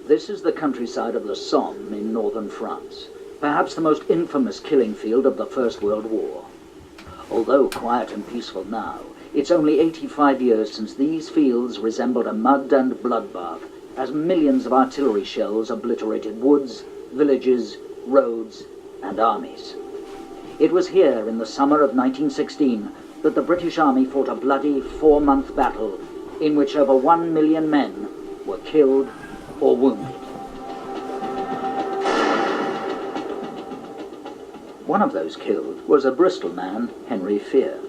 This is the countryside of the Somme in northern France, perhaps the most infamous killing field of the First World War. Although quiet and peaceful now, it's only 85 years since these fields resembled a mud and bloodbath, as millions of artillery shells obliterated woods, villages, roads, and armies. It was here in the summer of 1916 that the British Army fought a bloody 4-month battle in which over 1 million men were killed or wounded. One of those killed was a Bristol man, Henry Fear.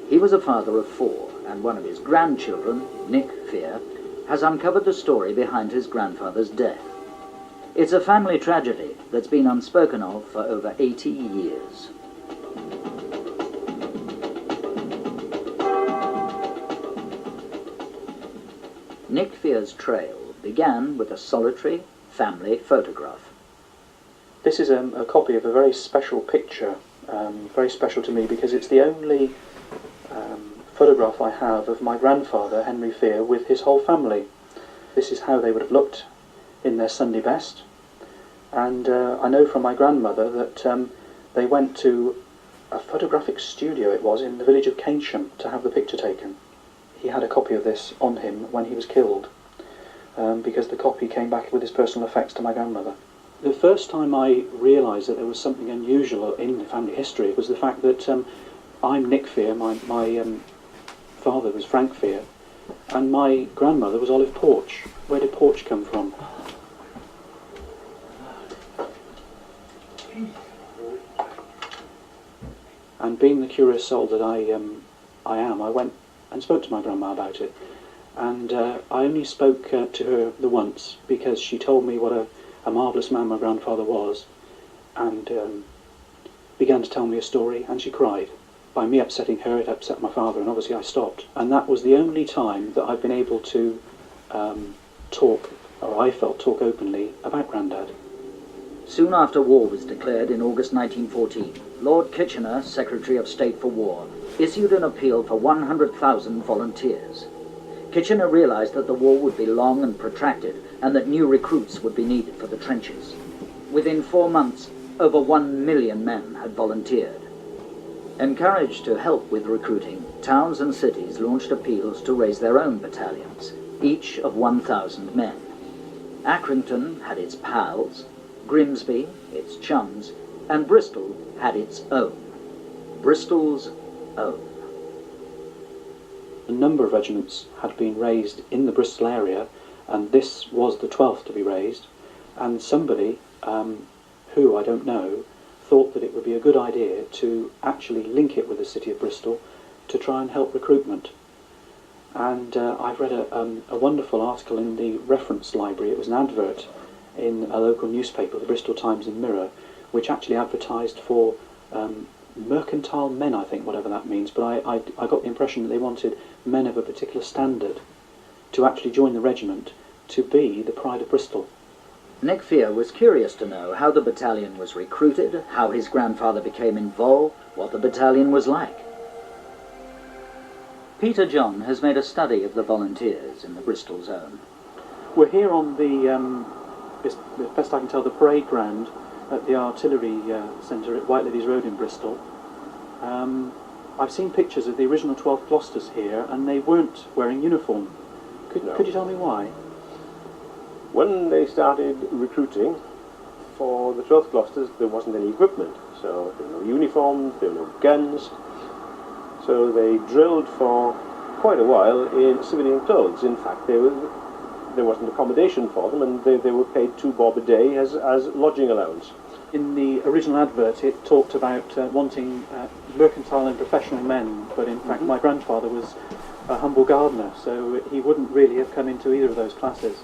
He was a father of 4, and one of his grandchildren, Nick Fear, has uncovered the story behind his grandfather's death. It's a family tragedy that's been unspoken of for over 80 years. Nick Fear's trail began with a solitary family photograph. This is a copy of a very special picture, very special to me because it's the only photograph I have of my grandfather, Henry Fear, with his whole family. This is how they would have looked in their Sunday best. And I know from my grandmother that they went to a photographic studio, it was, in the village of Keynsham to have the picture taken. He had a copy of this on him when he was killed, because the copy came back with his personal effects to my grandmother. The first time I realised that there was something unusual in the family history was the fact that I'm Nick Fear, my father was Frank Fear, and my grandmother was Olive Porch. Where did Porch come from? And being the curious soul that I am, I went and spoke to my grandma about it. And I only spoke to her the once because she told me what a marvellous man my grandfather was, and began to tell me a story, and she cried. By me upsetting her, it upset my father, and obviously I stopped. And that was the only time that I've been able to talk, or I felt talk openly, about Grandad. Soon after war was declared in August 1914, Lord Kitchener, Secretary of State for War, issued an appeal for 100,000 volunteers. Kitchener realized that the war would be long and protracted, and that new recruits would be needed for the trenches. Within 4 months, over 1 million men had volunteered. Encouraged to help with recruiting, towns and cities launched appeals to raise their own battalions, each of 1,000 men. Accrington had its pals, Grimsby its chums, and Bristol had its own. Bristol's own. A number of regiments had been raised in the Bristol area, and this was the 12th to be raised, and somebody, who I don't know, thought that it would be a good idea to actually link it with the city of Bristol to try and help recruitment. And I've read a wonderful article in the reference library. It was an advert in a local newspaper, the Bristol Times and Mirror, which actually advertised for mercantile men, I think, whatever that means, but I got the impression that they wanted men of a particular standard to actually join the regiment to be the pride of Bristol. Nick Fear was curious to know how the battalion was recruited, how his grandfather became involved, what the battalion was like. Peter John has made a study of the volunteers in the Bristol zone. We're here on the, as best I can tell, the parade ground at the artillery centre at Whiteladies Road in Bristol. I've seen pictures of the original 12th Gloucesters here, and they weren't wearing uniform. Could you tell me why? When they started recruiting for the 12th Gloucesters, there wasn't any equipment, so there were no uniforms, there were no guns, so they drilled for quite a while in civilian clothes. In fact, there wasn't accommodation for them, and they were paid 2 bob a day as lodging allowance. In the original advert it talked about wanting mercantile and professional men, but in fact my grandfather was a humble gardener, so he wouldn't really have come into either of those classes.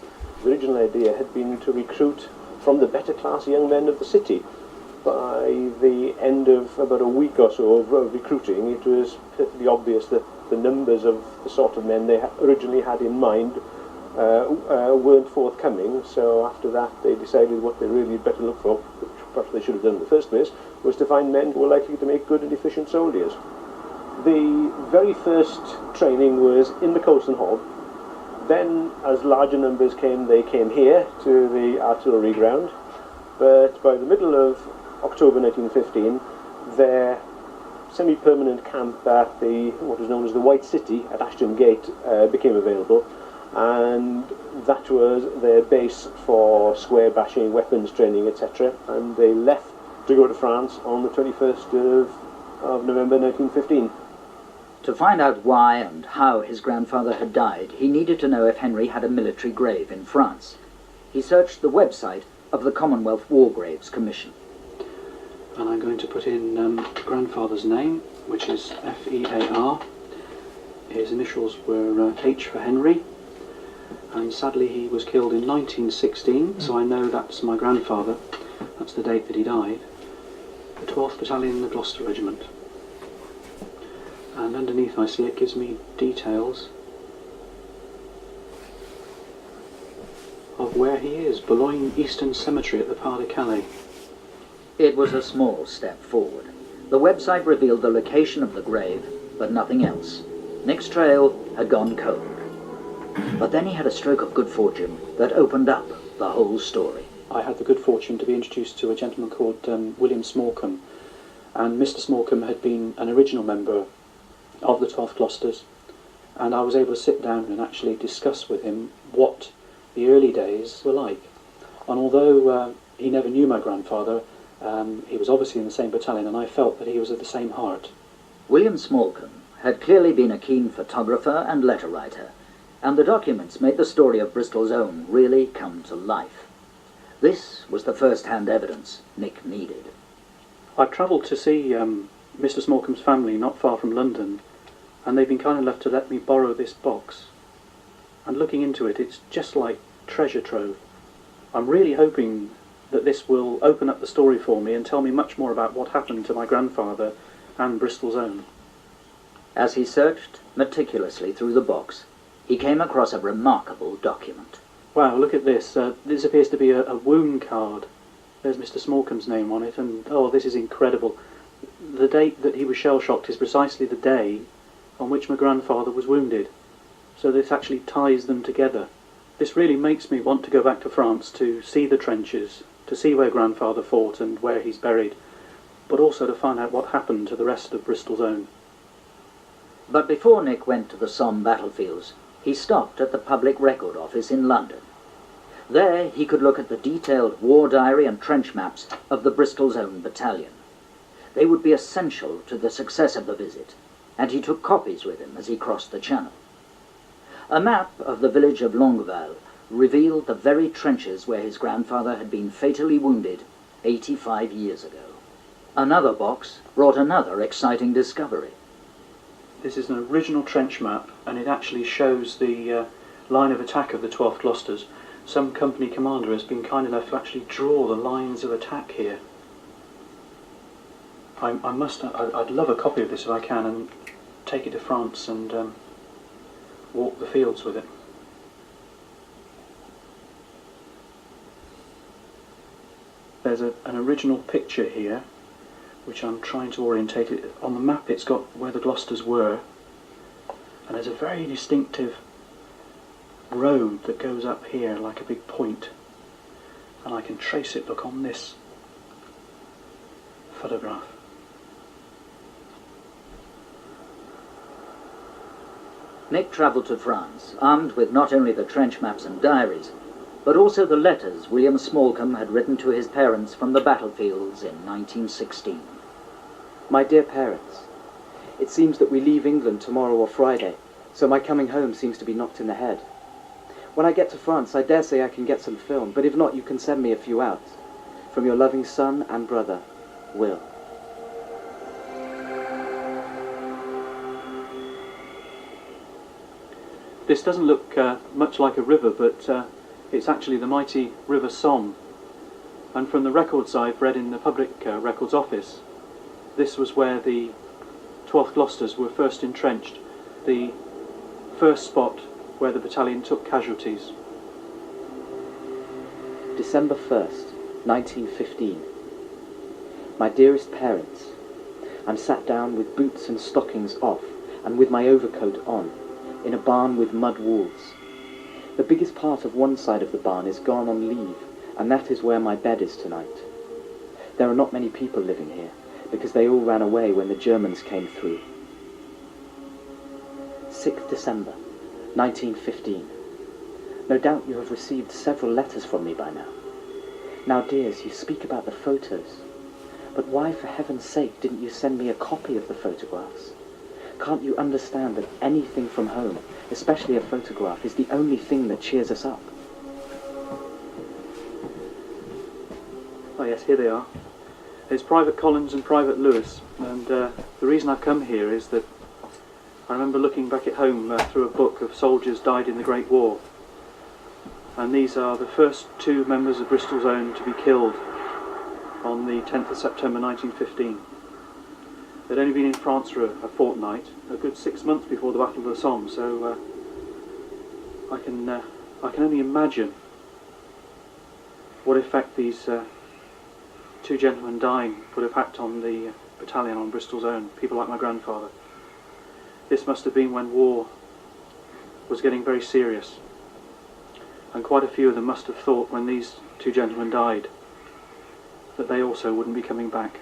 The original idea had been to recruit from the better class young men of the city. By the end of about a week or so of recruiting, it was perfectly obvious that the numbers of the sort of men they originally had in mind weren't forthcoming, so after that they decided what they really had better look for, which perhaps they should have done in the first place, was to find men who were likely to make good and efficient soldiers. The very first training was in the Colston Hall, Then, as larger numbers came, they came here to the artillery ground. But by the middle of October 1915, their semi-permanent camp at what was known as the White City at Ashton Gate became available, and that was their base for square bashing, weapons training, etc. And they left to go to France on the 21st of November 1915. To find out why and how his grandfather had died, he needed to know if Henry had a military grave in France. He searched the website of the Commonwealth War Graves Commission. And I'm going to put in grandfather's name, which is F-E-A-R. His initials were H for Henry, and sadly he was killed in 1916, so I know that's my grandfather. That's the date that he died. The 12th Battalion, the Gloucester Regiment. And underneath I see it gives me details of where he is, Boulogne Eastern Cemetery at the Pas de Calais. It was a small step forward. The website revealed the location of the grave, but nothing else. Nick's trail had gone cold. But then he had a stroke of good fortune that opened up the whole story. I had the good fortune to be introduced to a gentleman called William Smallcombe, and Mr. Smallcombe had been an original member of the 12th Gloucesters, and I was able to sit down and actually discuss with him what the early days were like. And although he never knew my grandfather, he was obviously in the same battalion, and I felt that he was of the same heart. William Smallcombe had clearly been a keen photographer and letter writer, and the documents made the story of Bristol's own really come to life. This was the first-hand evidence Nick needed. I travelled to see Mr. Smallcombe's family not far from London, and they've been kind enough to let me borrow this box. And looking into it, it's just like treasure trove. I'm really hoping that this will open up the story for me and tell me much more about what happened to my grandfather and Bristol's own. As he searched meticulously through the box, he came across a remarkable document. Wow, look at this. This appears to be a wound card. There's Mr. Smallcombe's name on it, and oh, this is incredible. The date that he was shell-shocked is precisely the day on which my grandfather was wounded. So this actually ties them together. This really makes me want to go back to France to see the trenches, to see where grandfather fought and where he's buried, but also to find out what happened to the rest of Bristol's own. But before Nick went to the Somme battlefields, he stopped at the Public Record Office in London. There he could look at the detailed war diary and trench maps of the Bristol's own battalion. They would be essential to the success of the visit, and he took copies with him as he crossed the Channel. A map of the village of Longueval revealed the very trenches where his grandfather had been fatally wounded 85 years ago. Another box brought another exciting discovery. This is an original trench map, and it actually shows the line of attack of the 12th Gloucesters. Some company commander has been kind enough to actually draw the lines of attack here. I'd love a copy of this if I can, and take it to France and walk the fields with it. There's an original picture here, which I'm trying to orientate it. On the map it's got where the Gloucesters were, and there's a very distinctive road that goes up here like a big point, and I can trace it, look, on this photograph. Nick travelled to France, armed with not only the trench maps and diaries, but also the letters William Smallcombe had written to his parents from the battlefields in 1916. My dear parents, it seems that we leave England tomorrow or Friday, so my coming home seems to be knocked in the head. When I get to France, I dare say I can get some film, but if not, you can send me a few out. From your loving son and brother, Will. This doesn't look much like a river, but it's actually the mighty River Somme. And from the records I've read in the Public Records Office, this was where the 12th Gloucesters were first entrenched, the first spot where the battalion took casualties. December 1st, 1915. My dearest parents, I'm sat down with boots and stockings off, and with my overcoat on, in a barn with mud walls. The biggest part of one side of the barn is gone on leave, and that is where my bed is tonight. There are not many people living here, because they all ran away when the Germans came through. 6th December, 1915. No doubt you have received several letters from me by now. Now, dears, you speak about the photos. But why, for heaven's sake, didn't you send me a copy of the photographs? Can't you understand that anything from home, especially a photograph, is the only thing that cheers us up? Oh yes, here they are. It's Private Collins and Private Lewis, and the reason I've come here is that I remember looking back at home through a book of soldiers died in the Great War, and these are the first two members of Bristol's Own to be killed on the 10th of September 1915. They'd only been in France for a fortnight, a good 6 months before the Battle of the Somme, so I can only imagine what effect these two gentlemen dying would have had on the battalion on Bristol's Own, people like my grandfather. This must have been when war was getting very serious, and quite a few of them must have thought when these two gentlemen died that they also wouldn't be coming back.